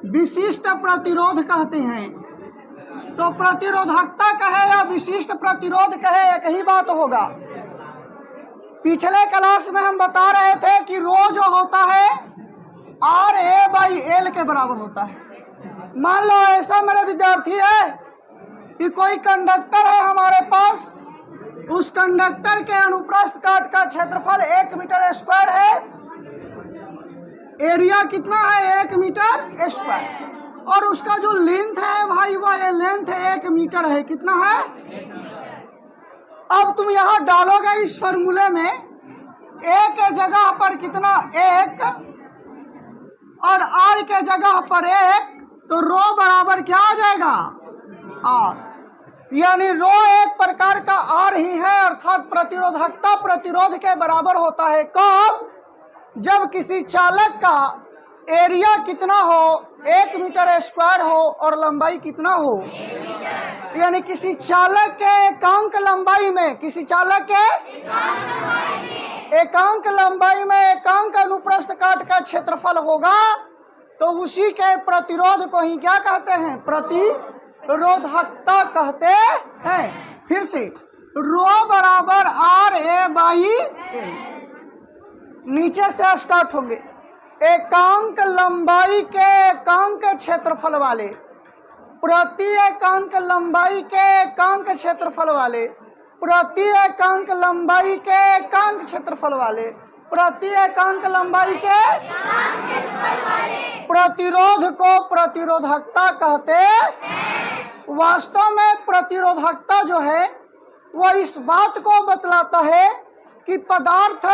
विशिष्ट प्रतिरोध कहते हैं। तो प्रतिरोधकता कहे या विशिष्ट प्रतिरोध कहे, एक ही बात होगा। पिछले क्लास में हम बता रहे थे कि रो जो होता है RA/L के बराबर होता है। मान लो ऐसा मेरे विद्यार्थी है कि कोई कंडक्टर है हमारे पास, उस कंडक्टर के अनुप्रस्थ काट का क्षेत्रफल 1 मीटर स्क्वायर है, एरिया कितना है 1 मीटर स्क्वायर, और उसका जो लेंथ है भाई वह लेंथ 1 मीटर है। कितना है? अब तुम यहां डालोगे इस फॉर्मूले में ए के जगह पर कितना 1 और आर के जगह पर 1, तो रो बराबर क्या आ जाएगा? आर। यानी रो एक प्रकार का आर ही है, अर्थात प्रतिरोधकता प्रतिरोध के बराबर होता है। कब? जब किसी चालक का एरिया कितना हो 1 मीटर स्क्वायर हो और लंबाई कितना हो, यानी किसी चालक के एकांक लंबाई में, किसी चालक के एकांक लंबाई में एकांक अनुप्रस्थ काट का क्षेत्रफल होगा, तो उसी के प्रतिरोध को ही क्या कहते हैं? प्रतिरोधकता कहते हैं। फिर से रो बराबर RA/L, नीचे से स्टार्ट होंगे। एकांक लंबाई के एकांक क्षेत्रफल वाले, प्रति एकांक लंबाई के एकांक क्षेत्रफल वाले, प्रति एकांक लंबाई के एकांक क्षेत्रफल वाले, प्रति एकांक लंबाई के प्रतिरोध को प्रतिरोधकता कहते हैं। वास्तव में प्रतिरोधकता जो है वह इस बात को बतलाता है कि पदार्थ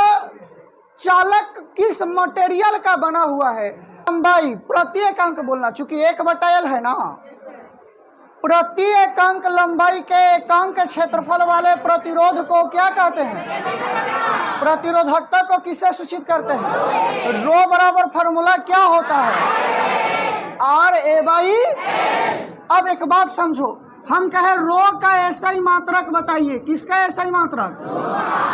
चालक किस मटेरियल का बना हुआ है। लंबाई प्रति एकांक बोलना, चूंकि 1/L है ना, प्रति एकांक लंबाई के एकांक क्षेत्रफल वाले प्रतिरोध को क्या कहते हैं? प्रतिरोधकता को किससे सूचित करते हैं? रो बराबर फॉर्मूला क्या होता है? RA/L। अब एक बात समझो, हम कहे रो का SI मात्रक बताइए। किसका SI मात्रक?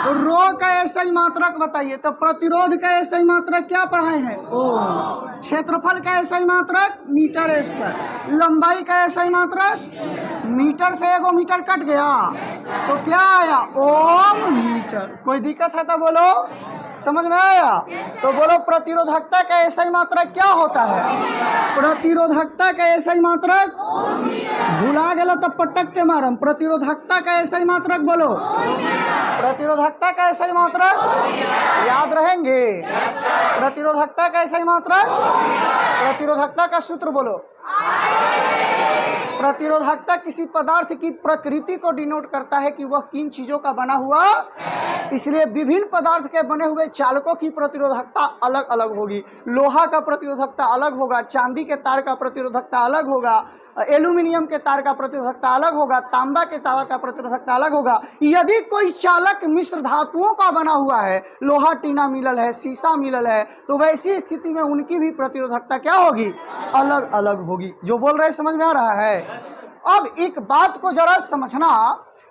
तो रो का SI मात्रक बताइए। तो प्रतिरोध का SI मात्रक क्या पढ़ाए हैं? ओम। क्षेत्रफल का SI मात्रक मीटर स्क्वायर। लंबाई का SI मात्रक मीटर से 1 मीटर कट गया तो क्या आया? ओम मीटर। कोई दिक्कत है तो बोलो, समझ में आया? तो बोलो प्रतिरोधकता का SI मात्रक क्या होता है? प्रतिरोधकता का SI मात्रक भुला गया तब पटक के मारम। प्रतिरोधकता का SI मात्रक बोलो। प्रतिरोधकता का SI मात्रक याद रहेंगे? प्रतिरोधकता का SI मात्रक, प्रतिरोधकता का सूत्र बोलो। प्रतिरोधकता किसी पदार्थ की प्रकृति को डिनोट करता है कि वह किन चीजों का बना हुआ, इसलिए विभिन्न पदार्थ के बने हुए चालकों की प्रतिरोधकता अलग अलग होगी। लोहा का प्रतिरोधकता अलग होगा, चांदी के तार का प्रतिरोधकता अलग होगा, एल्यूमिनियम के तार का प्रतिरोधकता अलग होगा, तांबा के तार का प्रतिरोधकता अलग होगा। यदि कोई चालक मिश्र धातुओं का बना हुआ है, लोहा टीना मिलल है, शीशा मिलल है, तो वैसी स्थिति में उनकी भी प्रतिरोधकता क्या होगी? अलग अलग होगी। जो बोल रहे समझ में आ रहा है? अब एक बात को जरा समझना,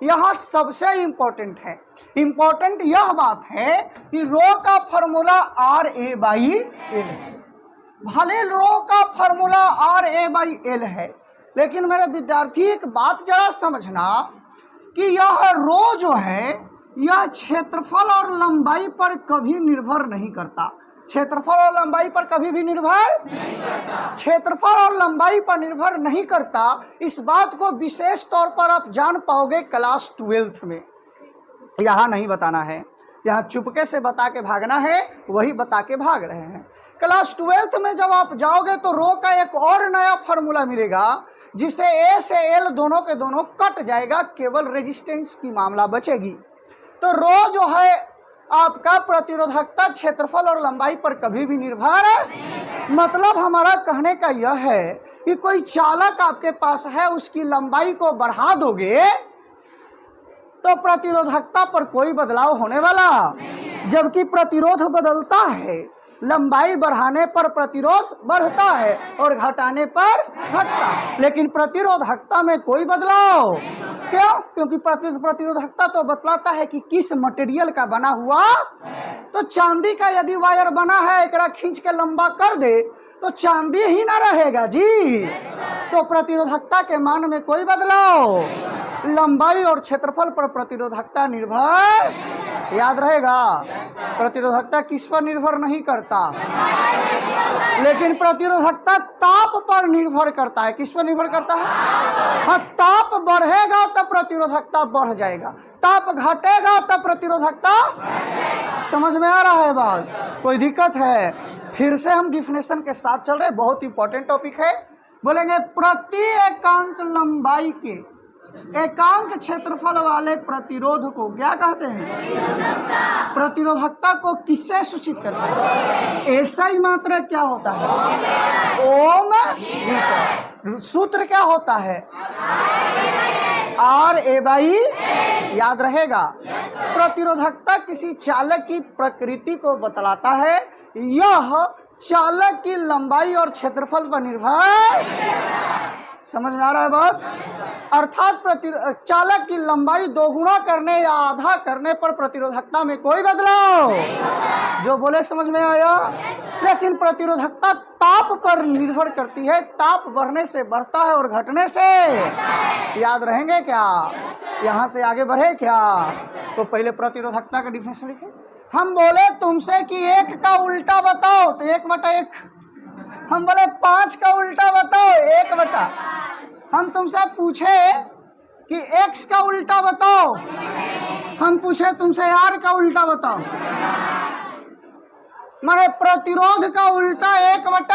यहाँ सबसे इंपॉर्टेंट है, इंपॉर्टेंट यह बात है कि रो का फॉर्मूला RA/L है। भले रो का फॉर्मूला RA/L है, लेकिन मेरे विद्यार्थी एक बात जरा समझना कि यह रो जो है यह क्षेत्रफल और लंबाई पर कभी निर्भर नहीं करता। क्षेत्रफल और लंबाई पर कभी भी निर्भर नहीं करता। क्षेत्रफल और लंबाई पर निर्भर नहीं करता। इस बात को विशेष तौर पर आप जान पाओगे क्लास 12th में। यहाँ नहीं बताना है, यहाँ चुपके से बता के भागना है, वही बता के भाग रहे हैं। क्लास 12th में जब आप जाओगे तो रो का एक और नया फॉर्मूला मिलेगा, जिसे A से L दोनों के दोनों कट जाएगा, केवल रेजिस्टेंस की मामला बचेगी। तो रो जो है आपका प्रतिरोधकता क्षेत्रफल और लंबाई पर कभी भी निर्भर, मतलब हमारा कहने का यह है कि कोई चालक आपके पास है, उसकी लंबाई को बढ़ा दोगे तो प्रतिरोधकता पर कोई बदलाव होने वाला, जबकि प्रतिरोध बदलता है। लंबाई बढ़ाने पर प्रतिरोध बढ़ता है और घटाने पर घटता है, लेकिन प्रतिरोधकता में कोई बदलाव। क्यों? क्योंकि प्रतिरोधकता तो बतलाता है कि किस मटेरियल का बना हुआ। तो चांदी का यदि वायर बना है, एकरा खींच के लंबा कर दे तो चांदी ही ना रहेगा जी। तो प्रतिरोधकता के मान में कोई बदलाव, लंबाई और क्षेत्रफल पर प्रतिरोधकता निर्भर, याद रहेगा। प्रतिरोधकता किस पर निर्भर नहीं करता, लेकिन प्रतिरोधकता ताप पर निर्भर करता है। किस पर निर्भर करता है? हाँ, ताप बढ़ेगा तब प्रतिरोधकता बढ़ जाएगा, ताप घटेगा तब प्रतिरोधकता। समझ में आ रहा है बात? कोई दिक्कत है? फिर से हम डिफिनेशन के साथ चल रहे, बहुत इंपॉर्टेंट टॉपिक है। बोलेंगे प्रति एकांक लंबाई के एकांक क्षेत्रफल वाले प्रतिरोध को क्या कहते हैं? प्रतिरोधकता को किससे सूचित करते हैं? एसआई मात्रक क्या होता है? ओम मीटर। सूत्र क्या होता है? आर ए बाई, याद रहेगा। प्रतिरोधकता किसी चालक की प्रकृति को बतलाता है, यह चालक की लंबाई और क्षेत्रफल पर निर्भर। समझ में आ रहा है बात? अर्थात चालक की लंबाई दोगुना करने या आधा करने पर प्रतिरोधकता में कोई बदलाव, जो बोले समझ में आया। लेकिन प्रतिरोधकता ताप पर निर्भर करती है, ताप बढ़ने से बढ़ता है और घटने से। याद रहेंगे क्या? यहाँ से आगे बढ़े क्या? तो पहले प्रतिरोधकता का डिफिनेशन लिखे। हम बोले तुमसे कि 1 का उल्टा बताओ, तो 1/1। हम बोले 5 का उल्टा बताओ, 1/। हम तुमसे पूछे कि x का उल्टा बताओ, हम पूछे तुमसे r का उल्टा बताओ, माने प्रतिरोध का उल्टा 1/।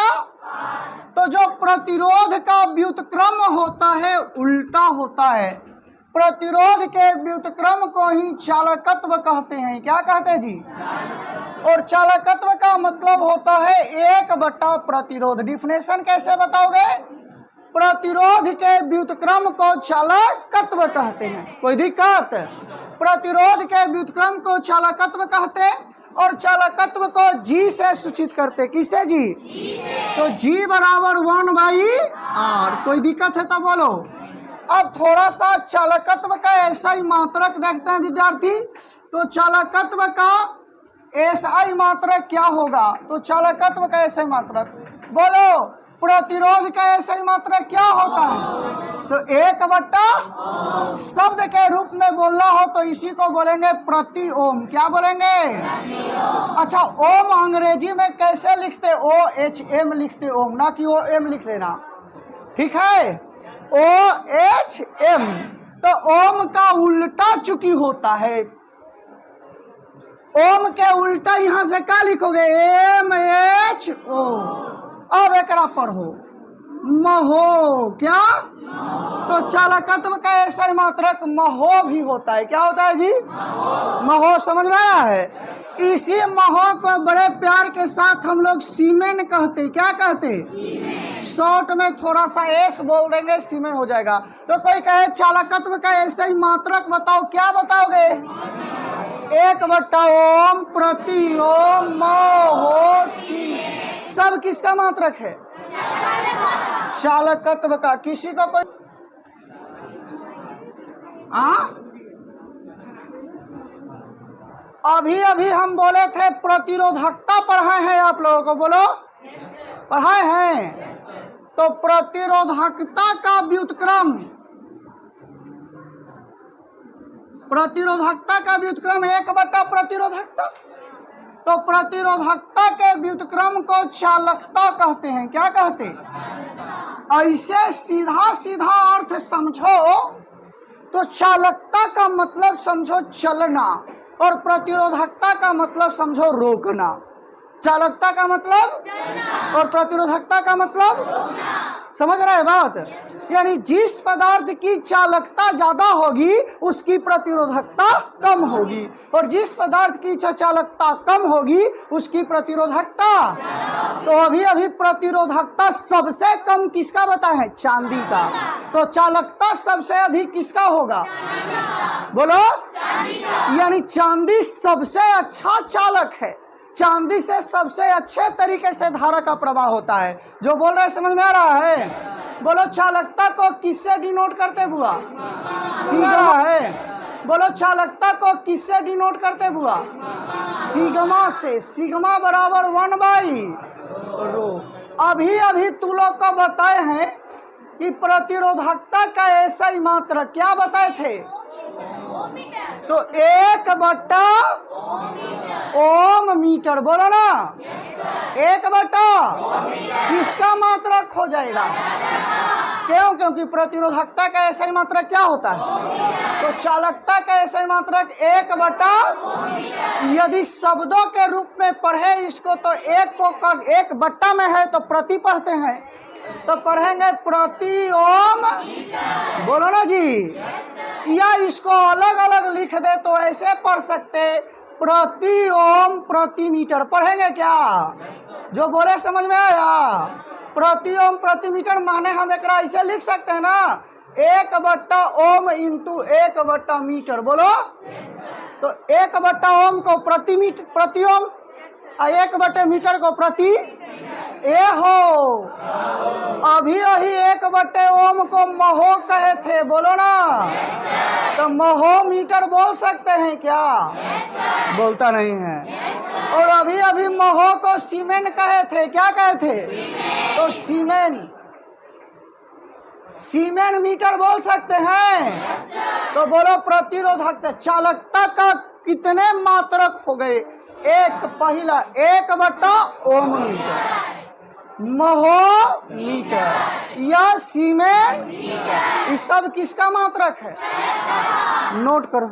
तो जो प्रतिरोध का व्युत्क्रम होता है उल्टा होता है। प्रतिरोध के व्युत्क्रम को ही चालकत्व कहते हैं। क्या कहते हैं जी? और चालकत्व का मतलब होता है 1/, प्रतिरोध। डिफिनेशन कैसे बताओगे? प्रतिरोध के व्युत्क्रम को चालकत्व कहते हैं। कोई दिक्कत? प्रतिरोध के व्युत्क्रम को चालकत्व कहते और चालकत्व को जी से सूचित करते। किससे जी? तो जी बराबर 1/r। कोई दिक्कत है तो बोलो। अब थोड़ा सा चालकत्व का ऐसा ही मात्रक देखते हैं विद्यार्थी। तो चालकत्व का एसआई मात्रक क्या होगा? तो चालकत्व का एसआई मात्रक बोलो। प्रतिरोध का एसआई मात्रक क्या होता है? तो 1/, शब्द के रूप में बोलना हो तो इसी को बोलेंगे प्रति ओम। क्या बोलेंगे? अच्छा, ओम अंग्रेजी में कैसे लिखते? OHM लिखते ओम, ना कि OM लिख देना। ठीक है, OHM। तो ओम का उल्टा चूंकि होता है, ओम के उल्टा यहां से क्या लिखोगे? MHO। अब एक पढ़ो, महो। क्या? तो चालकत्व का ऐसा ही मात्रक महो भी होता है। क्या होता है जी? महो। समझ में आ रहा है? इसी महो को बड़े प्यार के साथ हम लोग सीमेन कहते। क्या कहते? शॉर्ट में थोड़ा सा एस बोल देंगे, सीमेन हो जाएगा। तो कोई कहे चालकत्व का ऐसा ही मात्रक बताओ, क्या बताओगे? 1/, ओम, प्रति ओम, महो, सी। सब किसका मात्रक है? चालकत्व का। किसी को कोई अभी हम बोले थे प्रतिरोधकता पढ़ाए हैं आप लोगों को, बोलो पढ़ाए हैं। तो प्रतिरोधकता का व्युत्क्रम, प्रतिरोधकता का व्युत्क्रम 1/, प्रतिरोधकता। तो प्रतिरोधकता के व्युत्क्रम को चालकता कहते हैं। क्या कहते? ऐसे सीधा सीधा अर्थ समझो तो चालकता का मतलब समझो चलना और प्रतिरोधकता का मतलब समझो रोकना। चालकता का मतलब और प्रतिरोधकता का मतलब, समझ रहे हैं बात? यानी जिस पदार्थ की चालकता ज्यादा होगी उसकी प्रतिरोधकता कम होगी, और जिस पदार्थ की चालकता कम होगी उसकी प्रतिरोधकता। तो अभी प्रतिरोधकता सबसे कम किसका बताए हैं? चांदी का। तो चालकता सबसे अधिक किसका होगा? बोलो। यानी चांदी सबसे अच्छा चालक है। चांदी से सबसे अच्छे तरीके से धारा का प्रवाह होता है। जो बोल रहे समझ में आ रहा है? बोलो चालकता को किससे डिनोट करते बुआ? सिग्मा है। बोलो चालकता को किससे डिनोट करते बुआ? सिग्मा से। सिग्मा बराबर 1/ρ। अभी अभी तू लोग को बताए हैं कि प्रतिरोधकता का ऐसा ही मात्रक क्या बताए थे? तो 1/ओम मीटर, बोलो ना, 1/ओम किसका मात्रक हो जाएगा? क्यों? क्योंकि प्रतिरोधकता का ऐसा ही मात्रक क्या होता है? तो चालकता का ऐसा ही मात्रक 1/। यदि शब्दों के रूप में पढ़े इसको तो 1/, में है तो प्रति पढ़ते हैं, तो पढ़ेंगे प्रति ओम, बोलो ना जी। या इसको अलग अलग लिख दे तो ऐसे पढ़ सकते प्रति ओम प्रति मीटर, पढ़ेंगे क्या? जो बोले समझ में आया? प्रति ओम प्रति मीटर माने हम एक ऐसे लिख सकते हैं ना, 1/ओम इंटू 1/मीटर, बोलो। तो 1/ओम को प्रति ओम और 1/मीटर को प्रति ए हो। अभी यही 1/ओम को महो कहे थे, बोलो ना। तो महो मीटर बोल सकते हैं क्या? बोलता नहीं है। और अभी अभी महो को सीमेन कहे थे, क्या कहे थे? तो सीमेन मीटर बोल सकते हैं। तो बोलो प्रतिरोधकता चालकता का कितने मात्रक हो गए? पहला 1/ओम मीटर, महो मीटर या सीमेन, ये सब किसका मात्रक है? नोट करो।